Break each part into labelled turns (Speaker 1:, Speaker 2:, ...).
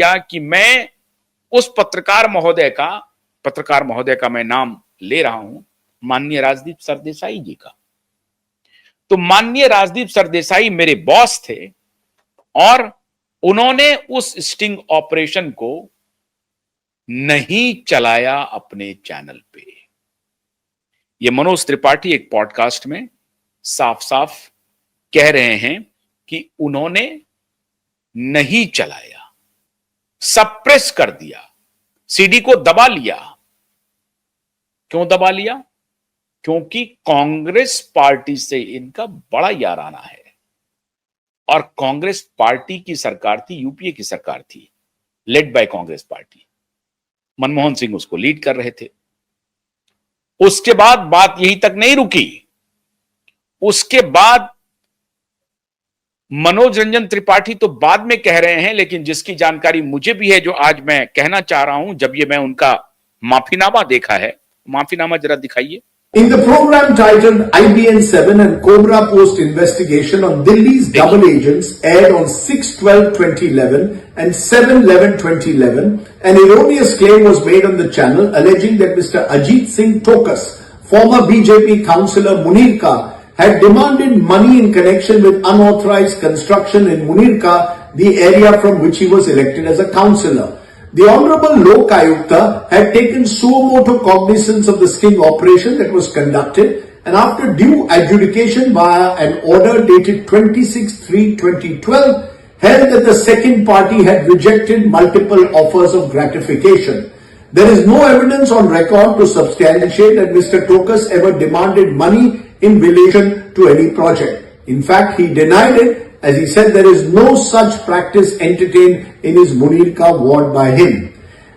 Speaker 1: किया कि मैं उस पत्रकार महोदय का मैं नाम ले रहा हूं, माननीय राजदीप सरदेसाई जी का। तो माननीय राजदीप सरदेसाई मेरे बॉस थे और उन्होंने उस स्टिंग ऑपरेशन को नहीं चलाया अपने चैनल पे। ये मनोज त्रिपाठी एक पॉडकास्ट में साफ साफ कह रहे हैं कि उन्होंने नहीं चलाया, सप्रेस कर दिया, सीडी को दबा लिया। क्यों दबा लिया? क्योंकि कांग्रेस पार्टी से इनका बड़ा याराना है और कांग्रेस पार्टी की सरकार थी, यूपीए की सरकार थी, led by Congress party. Manmohan Singh उसको लीड कर रहे थे। उसके बाद बात यहीं तक नहीं रुकी। उसके बाद मनोज रंजन त्रिपाठी तो बाद में कह रहे हैं, लेकिन जिसकी जानकारी मुझे भी है, जो आज मैं कहना चाह रहा हूं, जब ये मैं उनका माफीनामा देखा है, माफीनामा जरा दिखाइए।
Speaker 2: In the program titled IBN7 and Cobra Post investigation on Delhi's double agents aired on 6/12/2011 and 7/11/2011, an erroneous claim was made on the channel alleging that Mr. Ajit Singh Tokas, former BJP councillor Munirka, had demanded money in connection with unauthorized construction in Munirka, the area from which he was elected as a councillor. The Honorable Lok Ayukta had taken suo motu cognizance of the sting operation that was conducted, and after due adjudication via an order dated 26/3/2012, held that the second party had rejected multiple offers of gratification. There is no evidence on record to substantiate that Mr. Tokas ever demanded money in relation to any project. In fact, he denied it, as he said there is no such practice entertained in his Munirka ward by him.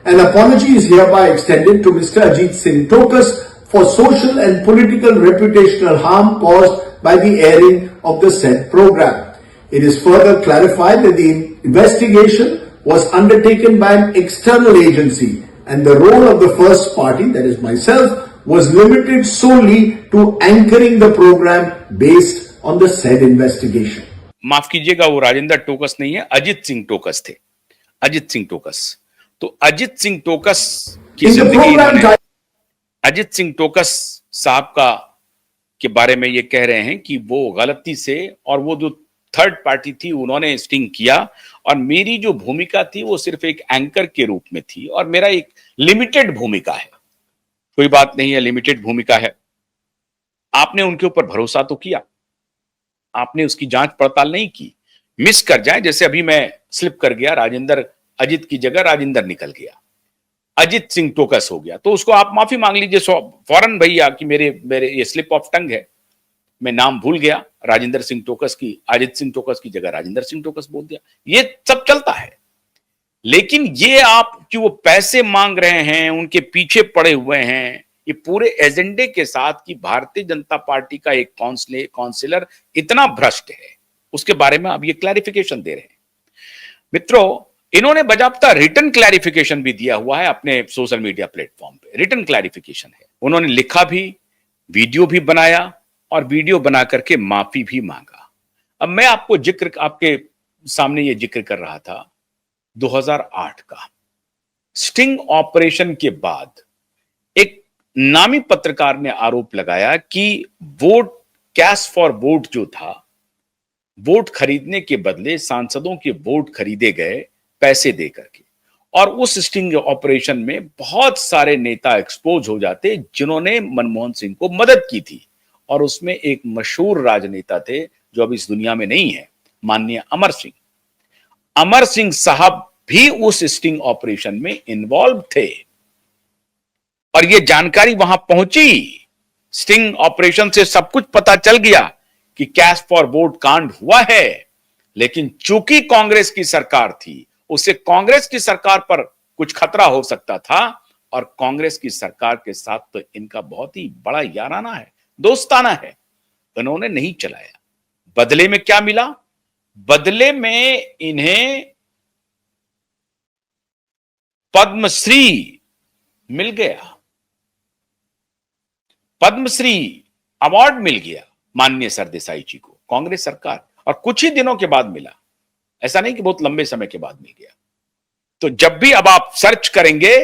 Speaker 2: An apology is hereby extended to Mr. Ajit Singh Tokas for social and political reputational harm caused by the airing of the said program. It is further clarified that the investigation was undertaken by an external agency and the role of the first party, that is myself, was limited solely to anchoring the program based on the said investigation.
Speaker 1: माफ कीजिएगा, वो राजेंद्र टोकस नहीं है, अजित सिंह टोकस थे। अजित सिंह टोकस। तो अजित सिंह टोकस की जिंदगी, अजित सिंह टोकस साहब का के बारे में ये कह रहे हैं कि वो गलती से, और वो जो थर्ड पार्टी थी उन्होंने स्टिंग किया, और मेरी जो भूमिका थी वो सिर्फ एक एंकर के रूप में थी, और मेरा एक लिमिटेड भूमिका है। कोई बात नहीं है, लिमिटेड भूमिका है। आपने उनके ऊपर भरोसा तो किया, आपने उसकी जांच पड़ताल नहीं की। मिस कर जाए, जैसे अभी मैं स्लिप कर गया, राजेंद्र अजित की जगह राजेंद्र निकल गया, अजित सिंह टोकस हो गया, तो उसको आप माफी मांग लीजिए फौरन भैया कि मेरे ये स्लिप ऑफ टंग है, मैं नाम भूल गया, राजेंद्र सिंह टोकस की, अजित सिंह टोकस की जगह राजेंद्र सिंह टोकस बोल दिया। ये सब चलता है। लेकिन ये आप कि वो पैसे मांग रहे हैं, उनके पीछे पड़े हुए हैं, ये पूरे एजेंडे के साथ कि भारतीय जनता पार्टी का एक काउंसिलर इतना भ्रष्ट है, उसके बारे में अब ये क्लैरिफिकेशन दे रहे हैं। मित्रों, इन्होंने बजाबता रिटर्न क्लैरिफिकेशन भी दिया हुआ है अपने सोशल मीडिया प्लेटफॉर्म पे। रिटर्न क्लैरिफिकेशन है, उन्होंने लिखा भी, वीडियो भी बनाया, और वीडियो बना करके माफी भी मांगा। अब मैं आपके सामने ये जिक्र कर रहा था 2008 का। स्टिंग ऑपरेशन के बाद एक नामी पत्रकार ने आरोप लगाया कि वोट, कैश फॉर वोट जो था, वोट खरीदने के बदले सांसदों के वोट खरीदे गए पैसे दे करके, और उस स्टिंग ऑपरेशन में बहुत सारे नेता एक्सपोज हो जाते जिन्होंने मनमोहन सिंह को मदद की थी, और उसमें एक मशहूर राजनेता थे जो अब इस दुनिया में नहीं है, माननीय अमर सिंह। अमर सिंह साहब भी उस स्टिंग ऑपरेशन में इन्वॉल्व थे, और यह जानकारी वहां पहुंची। स्टिंग ऑपरेशन से सब कुछ पता चल गया कि कैश फॉर वोट कांड हुआ है, लेकिन चूंकि कांग्रेस की सरकार थी, उससे कांग्रेस की सरकार पर कुछ खतरा हो सकता था, और कांग्रेस की सरकार के साथ तो इनका बहुत ही बड़ा याराना है, दोस्ताना है। उन्होंने नहीं चलाया। बदले में क्या मिला? बदले में इन्हें पद्मश्री मिल गया, पद्मश्री अवार्ड मिल गया माननीय सरदेसाई जी को, कांग्रेस सरकार, और कुछ ही दिनों के बाद मिला, ऐसा नहीं कि बहुत लंबे समय के बाद मिल गया। तो जब भी अब आप सर्च करेंगे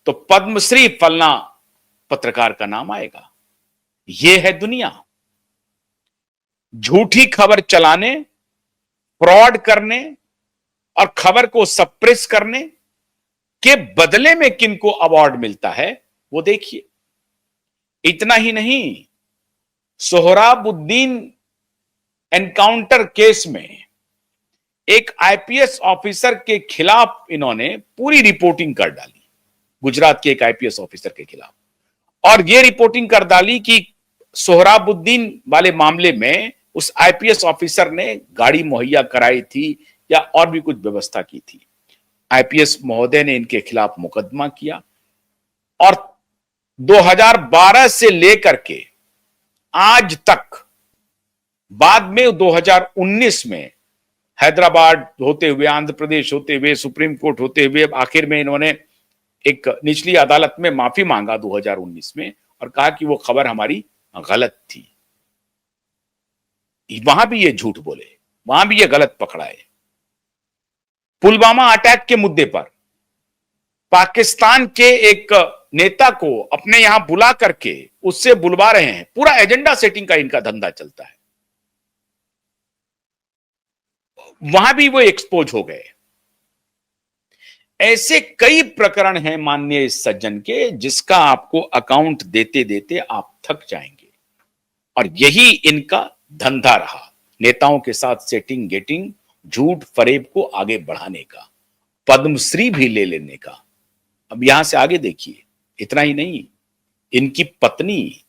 Speaker 1: तो पद्मश्री फलना पत्रकार का नाम आएगा। यह है दुनिया। झूठी खबर चलाने, फ्रॉड करने और खबर को सप्रेस करने के बदले में किनको अवार्ड मिलता है वो देखिए। इतना ही नहीं, सोहराबुद्दीन एनकाउंटर केस में एक आईपीएस ऑफिसर के खिलाफ इन्होंने पूरी रिपोर्टिंग कर डाली, गुजरात के एक आईपीएस ऑफिसर के खिलाफ, और यह रिपोर्टिंग कर डाली कि सोहराबुद्दीन वाले मामले में उस आईपीएस ऑफिसर ने गाड़ी मुहैया कराई थी या और भी कुछ व्यवस्था की थी। आईपीएस महोदय ने इनके खिलाफ मुकदमा किया और 2012 से लेकर के आज तक, बाद में 2019 में हैदराबाद होते हुए, आंध्र प्रदेश होते हुए, सुप्रीम कोर्ट होते हुए, आखिर में इन्होंने एक निचली अदालत में माफी मांगा 2019 में और कहा कि वो खबर हमारी गलत थी। वहां भी ये झूठ बोले, वहां भी ये गलत पकड़ाए। पुलवामा अटैक के मुद्दे पर पाकिस्तान के एक नेता को अपने यहां बुला करके उससे बुलवा रहे हैं। पूरा एजेंडा सेटिंग का इनका धंधा चलता है। वहां भी वो एक्सपोज हो गए। ऐसे कई प्रकरण हैं माननीय इस सज्जन के, जिसका आपको अकाउंट देते देते आप थक जाएंगे। और यही इनका धंधा रहा, नेताओं के साथ सेटिंग गेटिंग, झूठ फरेब को आगे बढ़ाने का, पद्मश्री भी ले लेने का। अब यहां से आगे देखिए, इतना ही नहीं, इनकी पत्नी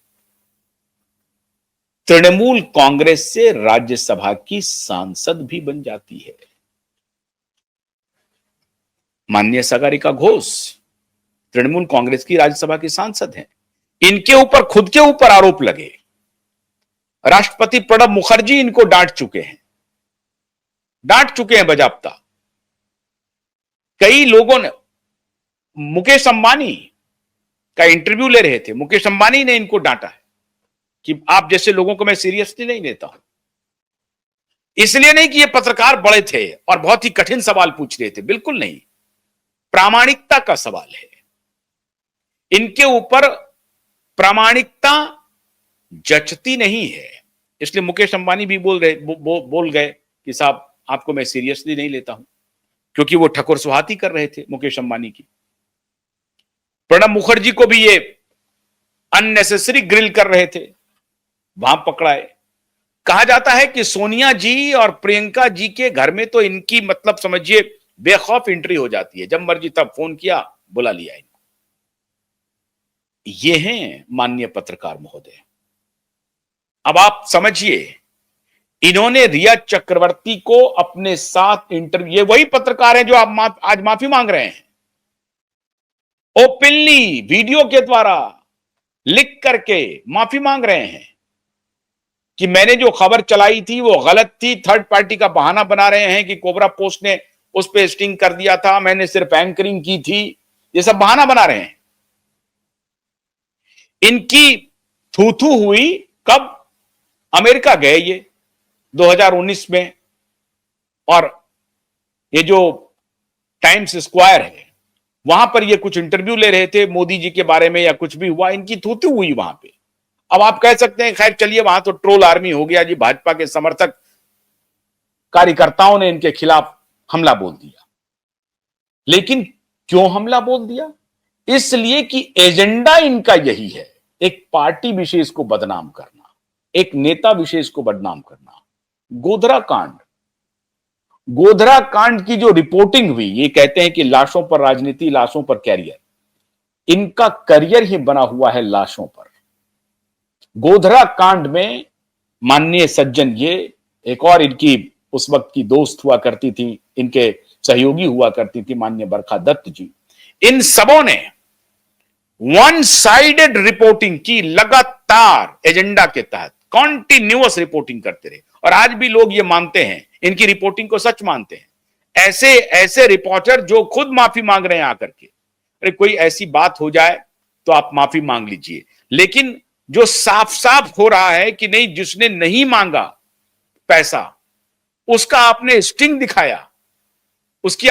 Speaker 1: तृणमूल कांग्रेस से राज्यसभा की सांसद भी बन जाती है। माननीय सागरिका घोष तृणमूल कांग्रेस की राज्यसभा की सांसद हैं। इनके ऊपर, खुद के ऊपर आरोप लगे। राष्ट्रपति प्रणब मुखर्जी इनको डांट चुके हैं बजाबता। कई लोगों ने, मुकेश अंबानी का इंटरव्यू ले रहे थे, मुकेश अंबानी ने इनको डांटा है कि आप जैसे लोगों को मैं सीरियसली नहीं लेता हूं। इसलिए नहीं कि ये पत्रकार बड़े थे और बहुत ही कठिन सवाल पूछ रहे थे, बिल्कुल नहीं, प्रामाणिकता का सवाल है। इनके ऊपर प्रामाणिकता जचती नहीं है, इसलिए मुकेश अंबानी भी बोल गए कि साहब आपको मैं सीरियसली नहीं लेता हूं, क्योंकि वो ठकुर सुहाती कर रहे थे मुकेश अंबानी की। प्रणब मुखर्जी को भी ये अननेसेसरी ग्रिल कर रहे थे, वहां पकड़ाए। कहा जाता है कि सोनिया जी और प्रियंका जी के घर में तो इनकी, मतलब समझिए, बेखौफ एंट्री हो जाती है। जब मर्जी तब फोन किया, बुला लिया इनको। ये हैं माननीय पत्रकार महोदय। अब आप समझिए, इन्होंने रिया चक्रवर्ती को अपने साथ इंटरव्यू, ये वही पत्रकार हैं जो आप आज माफी मांग रहे हैं, ओपनली वीडियो के द्वारा लिख करके माफी मांग रहे हैं कि मैंने जो खबर चलाई थी वो गलत थी। थर्ड पार्टी का बहाना बना रहे हैं कि कोबरा पोस्ट ने उस पे स्टिंग कर दिया था, मैंने सिर्फ एंकरिंग की थी। ये सब बहाना बना रहे हैं। इनकी थू हुई कब? अमेरिका गए ये 2019 में, और ये जो टाइम्स स्क्वायर है वहां पर ये कुछ इंटरव्यू ले रहे थे मोदी जी के बारे में, या कुछ भी हुआ, इनकी थू हुई वहां पे। अब आप कह सकते हैं खैर चलिए, वहां तो ट्रोल आर्मी हो गया जी, भाजपा के समर्थक कार्यकर्ताओं ने इनके खिलाफ हमला बोल दिया। लेकिन क्यों हमला बोल दिया? इसलिए कि एजेंडा इनका यही है, एक पार्टी विशेष को बदनाम करना, एक नेता विशेष को बदनाम करना। गोधरा कांड की जो रिपोर्टिंग हुई, ये कहते हैं कि लाशों पर राजनीति, लाशों पर कैरियर। इनका करियर ही बना हुआ है लाशों पर। गोधरा कांड में माननीय सज्जन, ये एक और इनकी उस वक्त की दोस्त हुआ करती थी, इनके सहयोगी हुआ करती थी, माननीय बरखा दत्त जी, इन सबों ने वन साइडेड रिपोर्टिंग की, लगातार एजेंडा के तहत कॉन्टिन्यूअस रिपोर्टिंग करते रहे। और आज भी लोग ये मानते हैं, इनकी रिपोर्टिंग को सच मानते हैं। ऐसे रिपोर्टर जो खुद माफी मांग रहे हैं आकर के, अरे कोई ऐसी बात हो जाए तो आप माफी मांग लीजिए। लेकिन जो साफ साफ हो रहा है कि नहीं, जिसने नहीं मांगा पैसा उसका आपने स्टिंग दिखाया, उसकी